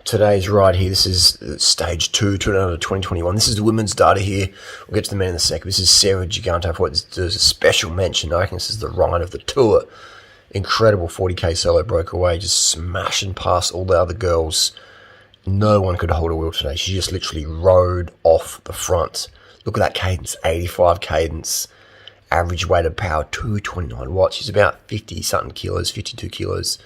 today's ride here. This is stage 2 to another 2021. This is the women's data here. We'll get to the men in a sec. This is Sarah Gigante. I thought this was a special mention. I reckon this is the ride of the tour. Incredible 40k solo broke away, just smashing past all the other girls. No one could hold a wheel today. She just literally rode off the front. Look at that cadence, 85 cadence. Average weight of power, 229 watts. She's about 50-something kilos, 52 kilos.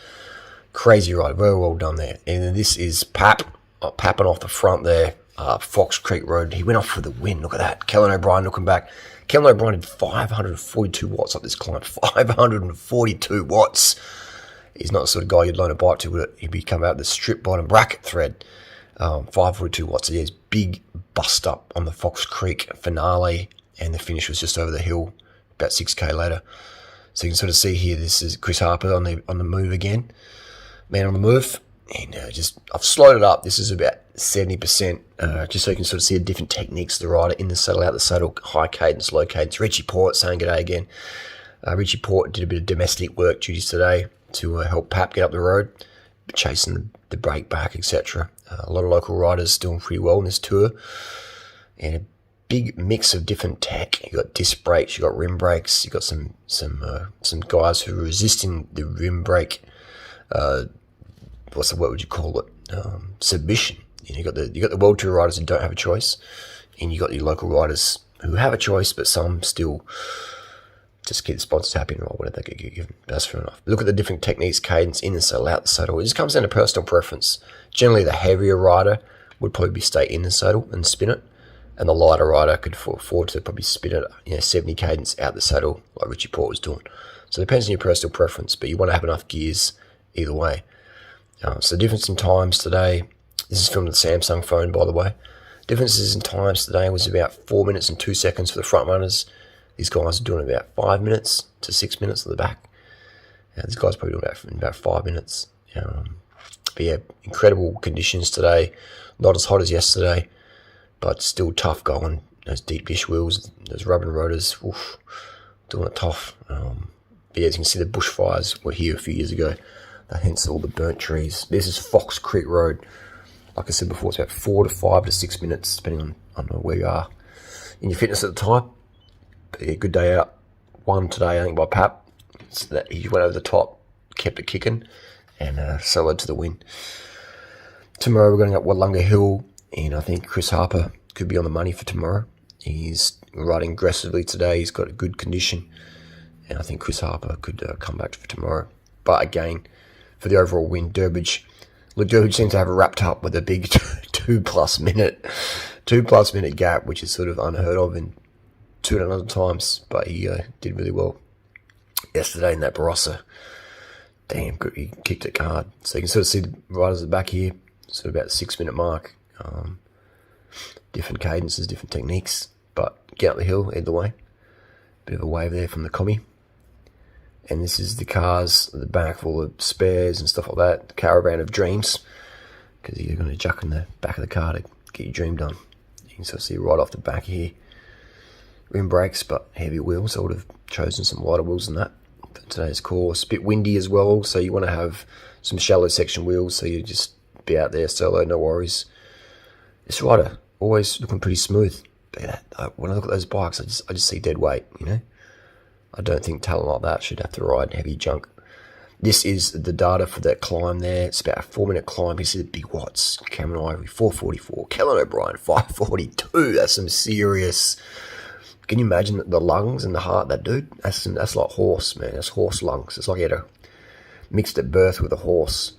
Crazy ride, very well done there. And then this is Papping off the front there, Fox Creek Road. He went off for the win. Look at that. Kellen O'Brien looking back. Kellen O'Brien did 542 watts up this climb. 542 watts. He's not the sort of guy you'd loan a bike to, would it? He'd be coming out the strip bottom bracket thread. 542 watts. So yeah, it's big bust up on the Fox Creek finale, and the finish was just over the hill about 6k later. So you can sort of see here, this is Chris Harper on the move again. Man on the move, and I've slowed it up. This is about 70%, just so you can sort of see the different techniques of the rider, in the saddle, out the saddle, high cadence, low cadence. Richie Port saying g'day again. Richie Port did a bit of domestic work duties today to help Pap get up the road, chasing the brake back, etc. A lot of local riders doing pretty well in this tour, and a big mix of different tech. You got disc brakes, you got rim brakes, you got some guys who are resisting the rim brake. What would you call it? Submission. You got the World Tour riders who don't have a choice, and you got your local riders who have a choice, but some still just keep the sponsors happy and whatever they get given. That's fair enough. But look at the different techniques, cadence, in the saddle, out the saddle. It just comes down to personal preference. Generally, the heavier rider would probably stay in the saddle and spin it, and the lighter rider could afford to probably spin it, 70 cadence out the saddle, like Richie Port was doing. So it depends on your personal preference, but you want to have enough gears either way. So the difference in times today, this is filmed with the Samsung phone, by the way. Differences in times today was about 4 minutes and 2 seconds for the front runners. These guys are doing about 5 minutes to 6 minutes at the back. These guys are probably doing about 5 minutes. But yeah, incredible conditions today. Not as hot as yesterday, but still tough going. Those deep dish wheels, those rubber rotors, doing it tough. But yeah, as you can see, the bushfires were here a few years ago. Hence all the burnt trees. This is Fox Creek Road. Like I said before, it's about 4 to 5 to 6 minutes, depending on where you are in your fitness at the time. But yeah, good day out. Won today, I think, by Pap. So that he went over the top, kept it kicking, and soloed to the win. Tomorrow we're going up Wollonga Hill, and I think Chris Harper could be on the money for tomorrow. He's riding aggressively today. He's got a good condition, and I think Chris Harper could come back for tomorrow. But again, for the overall win, Durbridge seems to have it wrapped up with a big 2+ minute gap, which is sort of unheard of in 200 times. But he did really well yesterday in that Barossa. Damn, good, he kicked it hard. So you can sort of see the riders at the back here, sort of about the 6 minute mark. Different cadences, different techniques, but get up the hill either way. Bit of a wave there from the commie. And this is the cars at the back, full of spares and stuff like that. The caravan of dreams, because you're going to chuck in the back of the car to get your dream done. You can sort of see right off the back here. Rim brakes, but heavy wheels. I would have chosen some lighter wheels than that for today's course. A bit windy as well, so you want to have some shallow section wheels, so you just be out there solo, no worries. This rider, always looking pretty smooth. But when I look at those bikes, I just see dead weight, I don't think talent like that should have to ride heavy junk. This is the data for that climb there. It's about a 4 minute climb. You see the big watts. Cameron Ivory, 444. Kellen O'Brien, 542. That's some serious. Can you imagine the lungs and the heart, that dude? That's like horse, man. That's horse lungs. It's like he had a mixed at birth with a horse.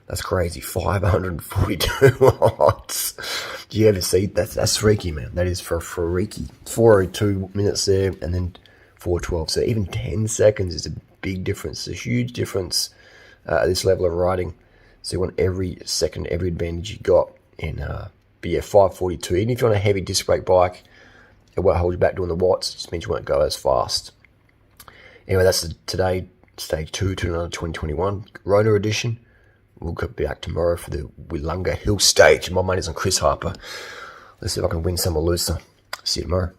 That's crazy. 542 watts. Do you ever see that? That's freaky, man. That is for freaky. 402 minutes there, and then 412. So even 10 seconds is a big difference. It's a huge difference at this level of riding. So you want every second, every advantage you got. And but yeah, 542. Even if you're on a heavy disc brake bike, it won't hold you back doing the watts. It just means you won't go as fast. Anyway, that's today, stage 2 to another 2021 Rona edition. We'll be back tomorrow for the Wollonga Hill stage. My money's on Chris Harper. Let's see if I can win some or lose some. See you tomorrow.